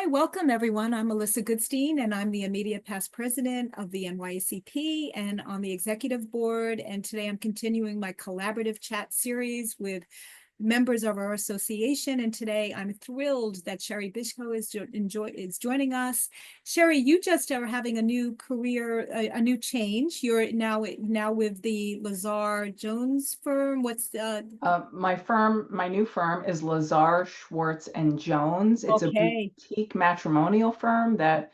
Hi, welcome everyone. I'm Melissa Goodstein, and I'm the immediate past president of the NYACP and on the executive board. And today I'm continuing my collaborative chat series with members of our association. And today I'm thrilled that Sherry Bishko is joining us. Sherry, you just are having a new career, a new change. You're now with the Lazar Jones firm. What's My new firm is Lazar, Schwartz and Jones. It's a okay? boutique matrimonial firm that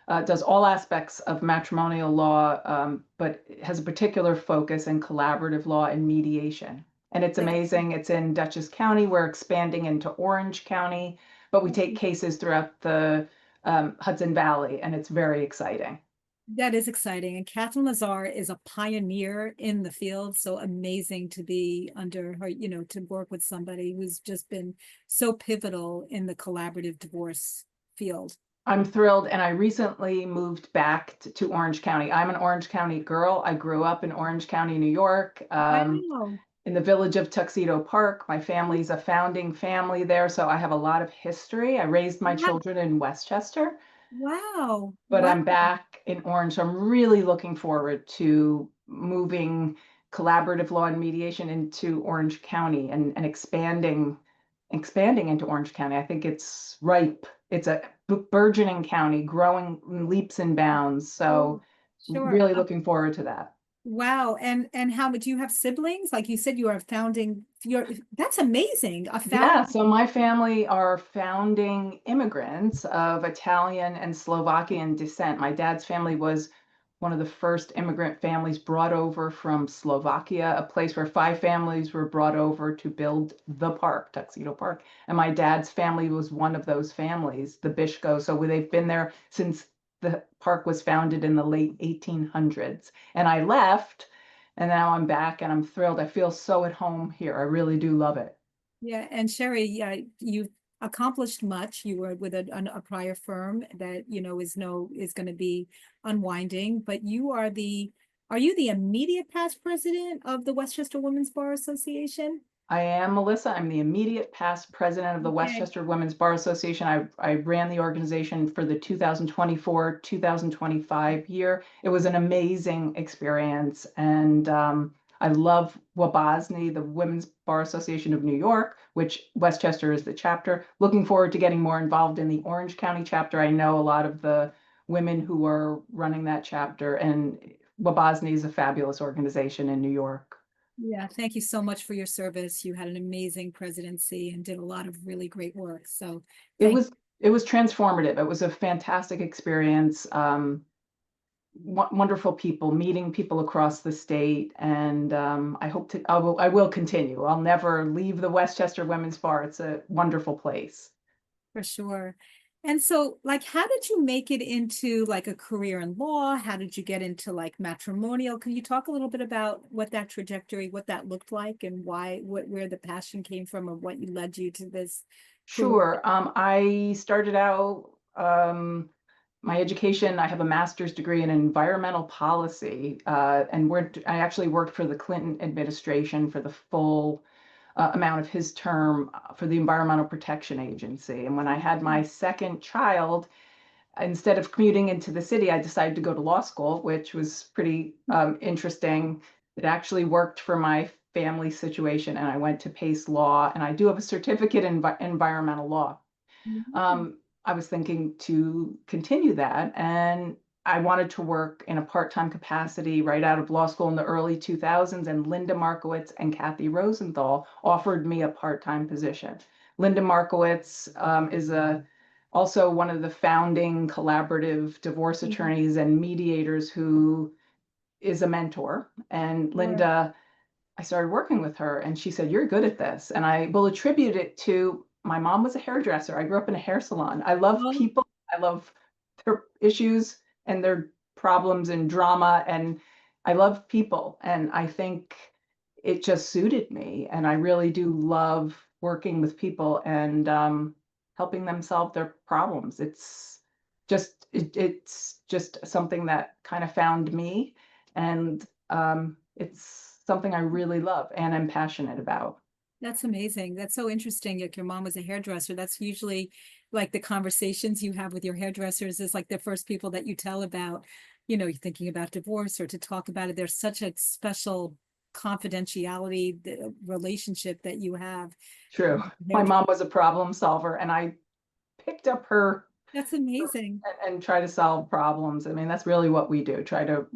does all aspects of matrimonial law, but it has a particular focus in collaborative law and mediation. And it's That, amazing. It's in Dutchess County. We're expanding into Orange County, but we take cases throughout the Hudson Valley, and it's very exciting. that is exciting. And Catherine Lazar is a pioneer in the field. So amazing to be under her, to work with somebody who's just been so pivotal in the collaborative divorce field. I'm thrilled, and I recently moved back to Orange County. I'm an Orange County girl. I grew up in Orange County, New York, Wow. in the village of Tuxedo Park. My family's a founding family there, so I have a lot of history. I raised my Wow. children in Westchester, Wow. but Wow. I'm back in Orange. So I'm really looking forward to moving collaborative law and mediation into Orange County and expanding into Orange County. I think it's ripe. It's a burgeoning county, growing in leaps and bounds. Oh, So sure. really looking forward to that. Wow. And how do you have siblings? Like you said, you are founding that's amazing. A Yeah, founding. so my family are founding immigrants of Italian and Slovakian descent. My dad's family was one of the first immigrant families brought over from Slovakia, a place where five families were brought over to build the park, Tuxedo Park. And my dad's family was one of those families, the Bishko. So they've been there since the park was founded in the late 1800s. And I left, and now I'm back, and I'm thrilled. I feel so at home here. I really do love it. Yeah, and Sherry, yeah, you've accomplished much. You were with a prior firm that is going to be unwinding, but are you the immediate past president of the Westchester Women's Bar Association? I am Melissa. I'm the immediate past president of the Okay. Westchester Women's Bar Association. I ran the organization for the 2024-2025 year. It was an amazing experience. And I love WBASNY, the Women's Bar Association of New York, which Westchester is the chapter. Looking forward to getting more involved in the Orange County chapter. I know a lot of the women who are running that chapter, and WBASNY is a fabulous organization in New York. Yeah, thank you so much for your service. You had an amazing presidency and did a lot of really great work. So It thank was it was transformative. It was a fantastic experience. Wonderful people, meeting people across the state, and I will continue. I'll never leave the Westchester Women's Bar. It's a wonderful place. For sure. And so, like, how did you make it into like a career in law? How did you get into like matrimonial? Can you talk a little bit about what that trajectory, what that looked like, and where the passion came from, or what led you to this career? Sure. I started out my education. I have a master's degree in environmental policy, and I actually worked for the Clinton administration for the full amount of his term for the Environmental Protection Agency. And when I had my second child, instead of commuting into the city, I decided to go to law school, which was pretty interesting. It actually worked for my family situation, and I went to Pace Law, and I do have a certificate in environmental law. Mhm. I was thinking to continue that, and I wanted to work in a part-time capacity right out of law school in the early 2000s, and Linda Markowitz and Kathy Rosenthal offered me a part-time position. Linda Markowitz is also one of the founding collaborative divorce Mhm. attorneys and mediators who is a mentor. And Sure. Linda, I started working with her, and she said, "You're good at this." And I will attribute it to my mom was a hairdresser. I grew up in a hair salon. I love Well, people. I love their issues and their problems and drama. And I love people. And I think it just suited me. And I really do love working with people and helping them solve their problems. It's just something that kind of found me. And it's something I really love and am passionate about. that's amazing. That's so interesting. Like your mom was a hairdresser. That's usually like the conversations you have with your hairdressers is like the first people that you tell about, you're thinking about divorce or to talk about it. There's such a special confidentiality, the relationship that you have. True. My mom was a problem solver, and I picked up her That's amazing. and try to solve problems. I mean, that's really what we do, try to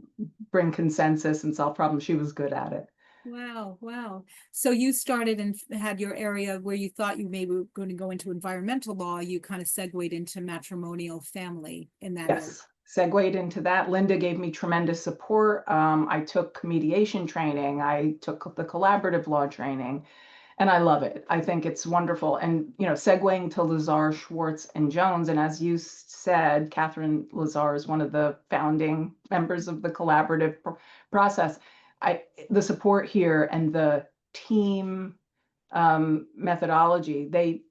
bring consensus and solve problems. She was good at it. Wow, wow. So you started and had your area where you thought you maybe were going to go into environmental law, you kind of segued into matrimonial family in that area. Yes, segued into that. Linda gave me tremendous support. I took mediation training. I took the collaborative law training, and I love it. I think it's wonderful. And, segueing to Lazar, Schwartz, and Jones. And as you said, Catherine Lazar is one of the founding members of the collaborative process. The support here and the team methodology, they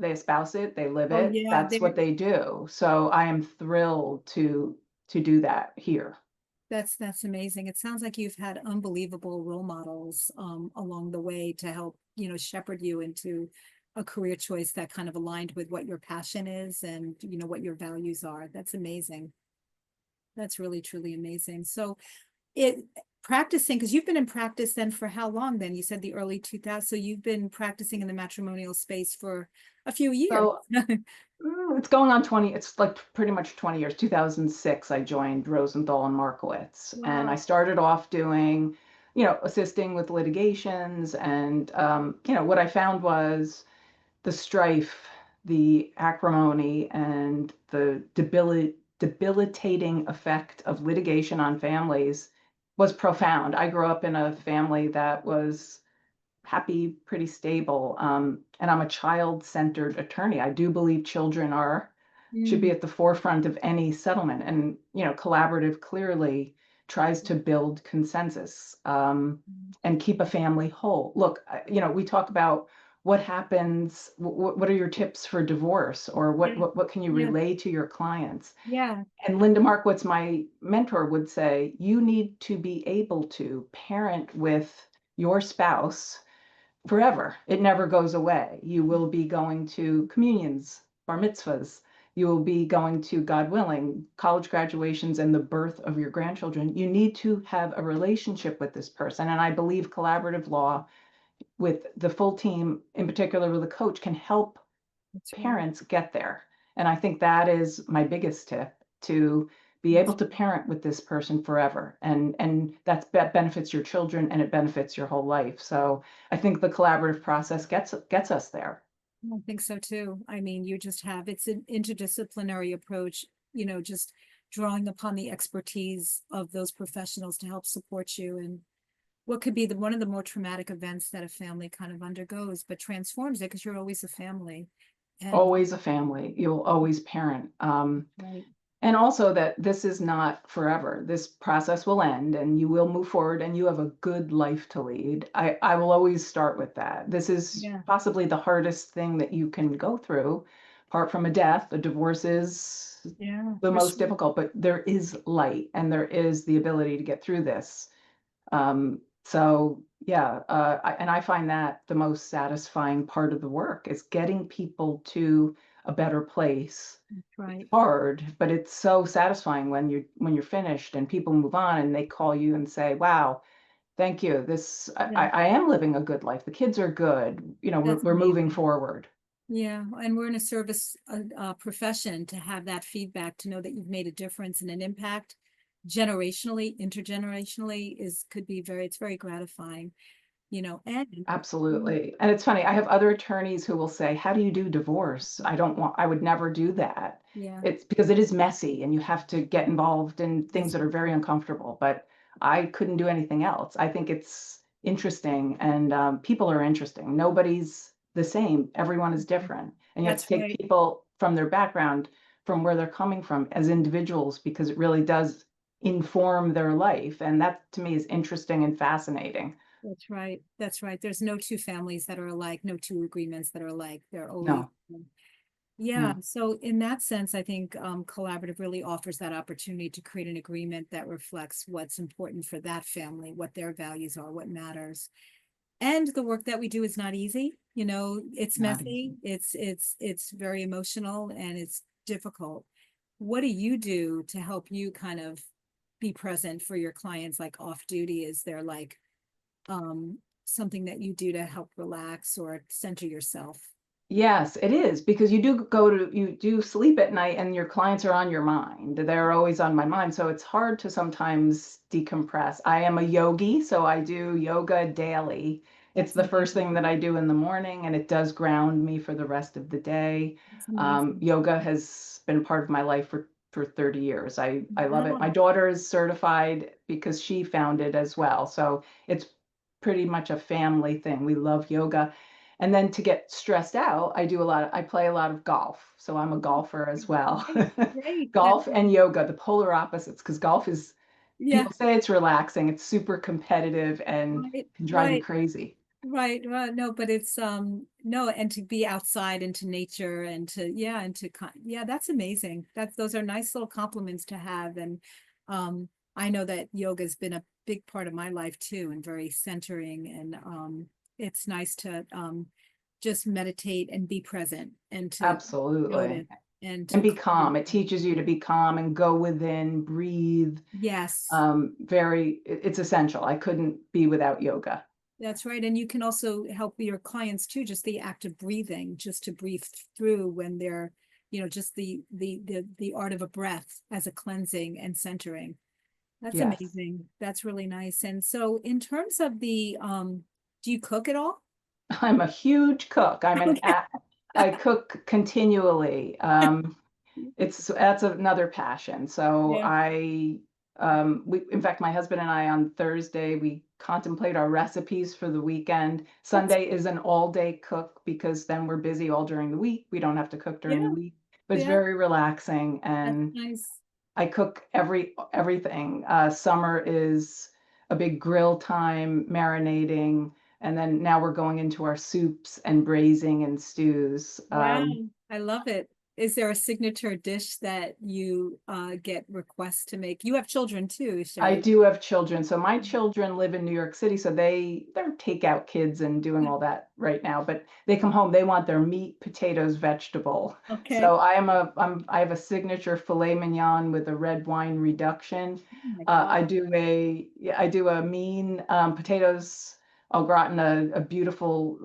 espouse it, they live Oh it, yeah, that's what they do. So I am thrilled to do that here. that's amazing. It sounds like you've had unbelievable role models along the way to help, shepherd you into a career choice that kind of aligned with what your passion is and what your values are. That's amazing. That's really truly amazing. So it practicing, because you've been in practice then for how long then? You said the early 2000s. So you've been practicing in the matrimonial space for a few years. So it's going on 20, it's like pretty much 20 years. 2006, I joined Rosenthal and Markowitz, and I Wow. started off doing, assisting with litigations. And, what I found was the strife, the acrimony, and the debilitating effect of litigation on families was profound. I grew up in a family that was happy, pretty stable, and I'm a child-centered attorney. I do believe children should be Mm, at the forefront of any settlement, and collaborative clearly tries to build consensus, and keep a family whole. Look, we talk about what happens, what are your tips for divorce, or yeah, what can you yeah, relay to your clients? yeah. And Linda Markowitz, my mentor, would say, you need to be able to parent with your spouse forever. It never goes away. You will be going to communions, bar mitzvahs. You will be going to, God willing, college graduations and the birth of your grandchildren. You need to have a relationship with this person. And I believe collaborative law with the full team, in particular with a coach, can help That's right. parents get there. And I think that is my biggest tip, to be able That's to parent with this person forever. And that benefits your children, and it benefits your whole life. So I think the collaborative process gets us there. I think so too. I mean, you just have, it's an interdisciplinary approach, just drawing upon the expertise of those professionals to help support you and what could be one of the more traumatic events that a family kind of undergoes, but transforms it because you're always a family. And Always a family. You'll always parent. right. And also that this is not forever. This process will end, and you will move forward, and you have a good life to lead. I will always start with that. This is Yeah. possibly the hardest thing that you can go through, apart from a death. A divorce is Yeah. the For most sure. difficult, but there is light, and there is the ability to get through this. So yeah, and I find that the most satisfying part of the work is getting people to a better place. That's right. Hard, but it's so satisfying when you're finished and people move on and they call you and say, "Wow, thank you. This Yeah. I am living a good life. The kids are good. We're That's we're moving amazing. forward." Yeah, and we're in a service profession to have that feedback, to know that you've made a difference and an impact generationally, intergenerationally could be it's very gratifying, and mm, Absolutely. And it's funny, I have other attorneys who will say, "How do you do divorce? I would never do that." yeah, It's because it is messy and you have to get involved in things that's that are very uncomfortable, but I couldn't do anything else. I think it's interesting, and people are interesting. Nobody's the same. Everyone is different. And you have to that's take right. people from their background, from where they're coming from as individuals, because it really does inform their life. And that to me is interesting and fascinating. That's right. That's right. There's no two families that are alike, no two agreements that are alike. They're always, No. yeah. Mm. So in that sense, I think collaborative really offers that opportunity to create an agreement that reflects what's important for that family, what their values are, what matters. and the work that we do is not easy. You know, it's Not messy, easy. it's very emotional and it's difficult. What do you do to help you kind of be present for your clients, like off duty? Is there like something that you do to help relax or center yourself? Yes, it is because you do sleep at night and your clients are on your mind. They're always on my mind. So it's hard to sometimes decompress. I am a yogi, so I do yoga daily. It's That's the first thing amazing. that I do in the morning, and it does ground me for the rest of the day. That's amazing. Yoga has been part of my life for 30 years. I love it. My Wow. daughter is certified because she found it as well. So it's pretty much a family thing. We love yoga. And then to get stressed out, I play a lot of golf. So I'm a golfer as well. Great, great. Golf and yoga, the polar opposites, because golf is, Yeah, people say it's relaxing, it's super competitive and right, can drive you right. crazy. Right. Well, no, but it's no, and to be outside into nature and to yeah, and to yeah, that's amazing. That's those are nice little compliments to have. And I know that yoga's been a big part of my life too and very centering and it's nice to just meditate and be present and to Absolutely. notice and And to be calm calm. It yourself. teaches you to be calm and go within, breathe. Yes. It's essential. I couldn't be without yoga. That's right. And you can also help your clients too, just the act of breathing, just to breathe through when they're, just the art of a breath as a cleansing and centering. That's Yes. amazing. That's really nice. And so in terms of the do you cook at all? I'm a huge cook. I cook continually. That's another passion. So Yeah. in fact, my husband and I on Thursday, we contemplate our recipes for the weekend. That's Sunday is an all-day cook because then we're busy all during the week. We don't have to cook during the yeah, week, but it's yeah, very relaxing that's and nice. I cook everything. Summer is a big grill time, marinating, and then now we're going into our soups and braising and stews. Wow, I love it. Is there a signature dish that you get requests to make? You have children too, I Sherry. do have children. So my children live in New York City, so they're takeout kids and doing all that right now. But they come home, they want their meat, potatoes, vegetable. Okay. So I have a signature filet mignon with a red wine reduction. Oh my God. I do a mean potatoes au gratin, a beautiful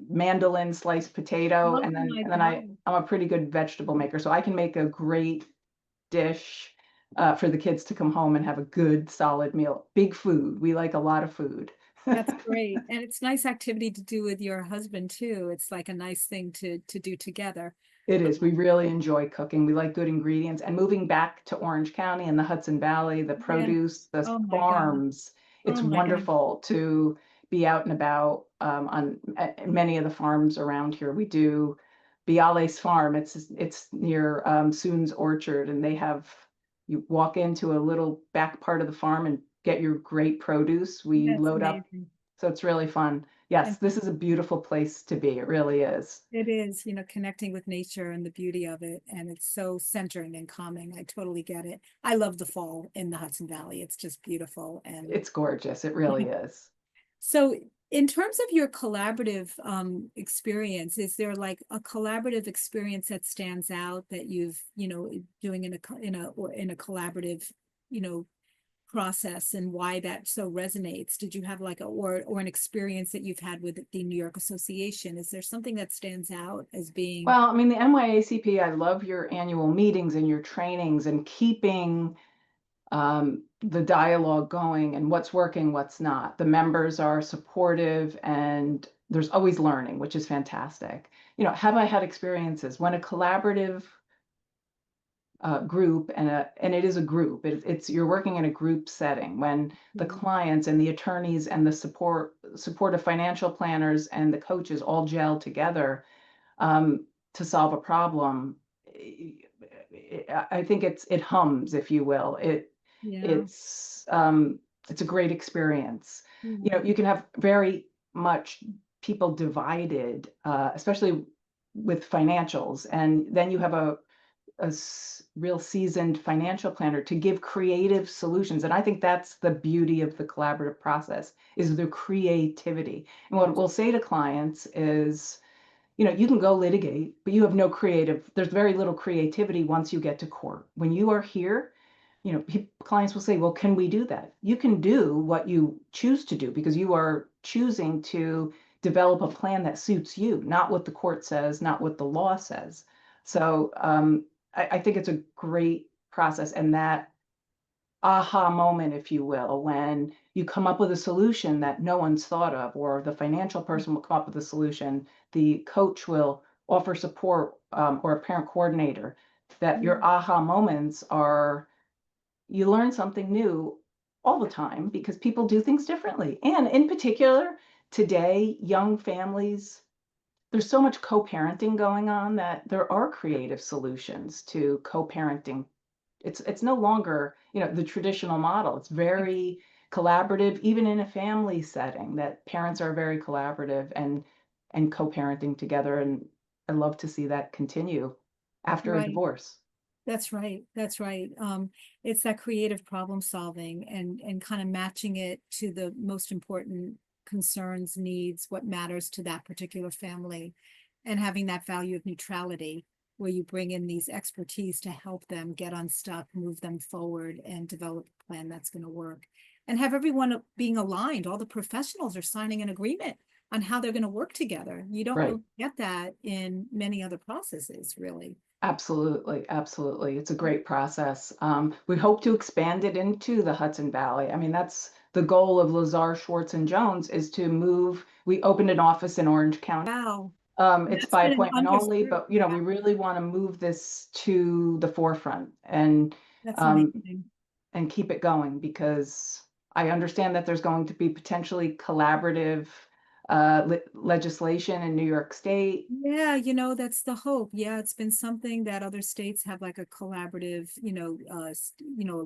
mandolin sliced potato, Oh my and then God. I'm a pretty good vegetable maker, so I can make a great dish for the kids to come home and have a good solid meal. Big food. We like a lot of food. That's great. And it's nice activity to do with your husband too. It's like a nice thing to do together. It is. We really enjoy cooking. We like good ingredients. And moving back to Orange County and the Hudson Valley, the Yeah. produce, the Oh my God. farms, Oh it's my God. wonderful to be out and about many of the farms around here. We do Biale's Farm. It's near Soon's Orchard, and you walk into a little back part of the farm and get your great produce. We That's load up, amazing. so it's really fun. And Yes, this is a beautiful place to be. It really is. it is, connecting with nature and the beauty of it. And it's so centering and calming. I totally get it. I love the fall in the Hudson Valley. It's just beautiful. And It's gorgeous. It yeah. really is. So in terms of your collaborative experience, is there like a collaborative experience that stands out that you've, doing in a collaborative, you know, process and why that so resonates? Did you have like or an experience that you've had with the New York Association? Is there something that stands out as being Well, I mean, the NYACP, I love your annual meetings and your trainings and keeping the dialogue going and what's working, what's not. The members are supportive and there's always learning, which is fantastic. Have I had experiences when a collaborative group and it is a group, it's you're working in a group setting when the clients and the attorneys and the supportive financial planners and the coaches all gel together to solve a problem. I think it hums, if you will. yeah, It's a great experience. yeah, You can have very much people divided, especially with financials, and then you have real seasoned financial planner to give creative solutions. And I think that's the beauty of the collaborative process, is the creativity. And what we'll say to clients is, you can go litigate, but you have no there's very little creativity once you get to court. When you are here, clients will say, well, can we do that? You can do what you choose to do because you are choosing to develop a plan that suits you, not what the court says, not what the law says. So I think it's a great process. And that aha moment, if you will, when you come up with a solution that no one's thought of, or the financial person will come up with a solution, the coach will offer support, or a parent coordinator, that your aha moments are, you learn something new all the time because people do things differently. And in particular, today, young families, there's so much co-parenting going on that there are creative solutions to co-parenting. It's no longer, the traditional model. It's very collaborative, even in a family setting, that parents are very collaborative and co-parenting together. And I love to see that continue after a Right. divorce. That's right. That's right. It's that creative problem solving and kind of matching it to the most important concerns, needs, what matters to that particular family, and having that value of neutrality where you bring in these expertise to help them get unstuck, move them forward, and develop a plan that's going to work. And have everyone being aligned. All the professionals are signing an agreement on how they're going to work together. You don't Right. really get that in many other processes, really. Absolutely, absolutely. It's a great process. We hope to expand it into the Hudson Valley. I mean, that's the goal of Lazar, Schwartz, and Jones, is to move. We opened an office in Orange County. Wow. It's That's by been an appointment only, underserved. but we really want to move this to the forefront That's um, amazing. and keep it going, because I understand that there's going to be potentially collaborative legislation in New York State. Yeah, that's the hope. Yeah, it's been something that other states have like a collaborative,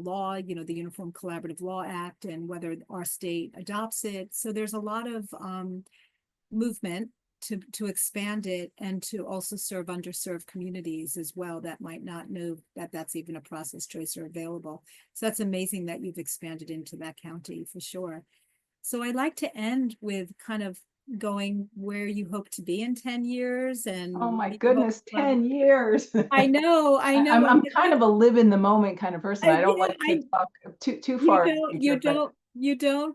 law, the Uniform Collaborative Law Act, and whether our state adopts it. So there's a lot of movement to expand it and to also serve underserved communities as well that might not know that that's even a process choice or available. So that's amazing that you've expanded into that county for sure. So I'd like to end with kind of going where you hope to be in 10 years Oh and my what you hope goodness, to. 10 years. I know. I'm kind of a live in the moment kind of person. I don't Yeah, like to talk too you far in the don't, future,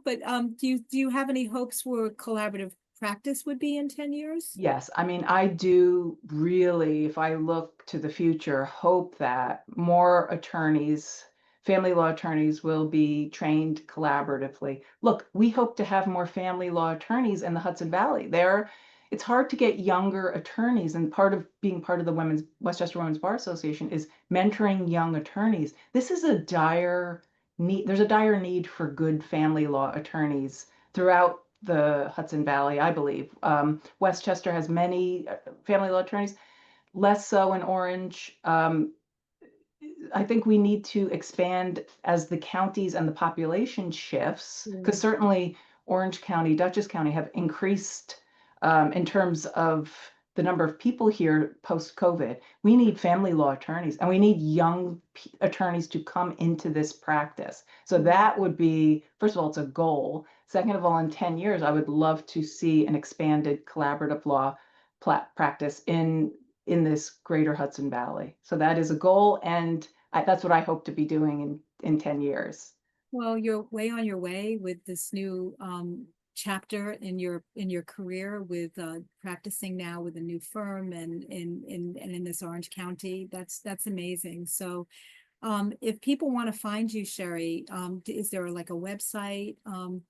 but but do you have any hopes where collaborative practice would be in 10 years? yes, I mean, I do really, if I look to the future, hope that more attorneys, family law attorneys, will be trained collaboratively. Look, we hope to have more family law attorneys in the Hudson Valley. It's hard to get younger attorneys, and part of being part of the Westchester Women's Bar Association is mentoring young attorneys. This is a dire need. There's a dire need for good family law attorneys throughout the Hudson Valley, I believe. Westchester has many family law attorneys, less so in Orange. I think we need to expand as the counties and the population shifts, because Mm. certainly Orange County, Dutchess County have increased in terms of the number of people here post-COVID. We need family law attorneys, and we need young attorneys to come into this practice. So that would be, first of all, it's a goal. Second of all, in 10 years, I would love to see an expanded collaborative law practice in this greater Hudson Valley. So that is a goal, and that's what I hope to be doing in 10 years. Well, you're way on your way with this new chapter in your career with practicing now with a new firm and in this Orange County. That's amazing. So if people want to find you, Sherry, is there like a website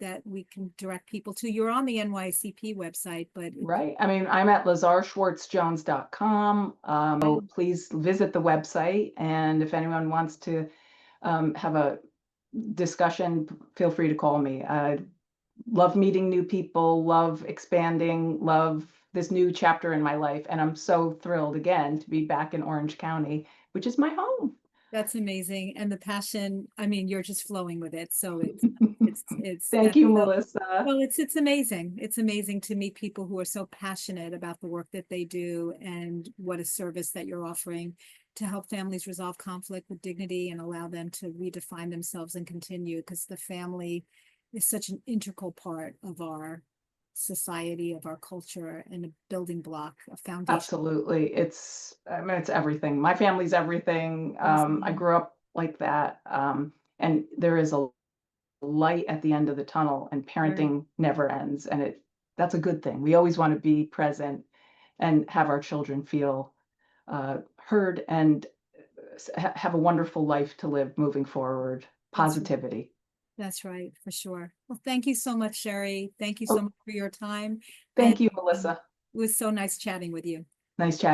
that we can direct people to? You're on the NYACP website, but Right. I mean, I'm at lazarschwartzjones.com. So please visit the website. And if anyone wants to have a discussion, feel free to call me. I love meeting new people, love expanding, love this new chapter in my life. And I'm so thrilled again to be back in Orange County, which is my home. that's amazing. And the passion, I mean, you're just flowing with it. So Thank that's you, so, Melissa. well, it's amazing. It's amazing to meet people who are so passionate about the work that they do and what a service that you're offering to help families resolve conflict with dignity and allow them to redefine themselves and continue, because the family is such an integral part of our society, of our culture, and a building block, a foundation. Absolutely. I mean, it's everything. My family's everything. I grew up like that. And there is a light at the end of the tunnel, and parenting never ends. And that's a good thing. We always want to be present and have our children feel heard and have a wonderful life to live moving forward. Positivity. That's right, for sure. Well, thank you so much, Sherry. Thank you so Oh, much for your time. And thank you, Melissa. it was so nice chatting with you. Nice chat.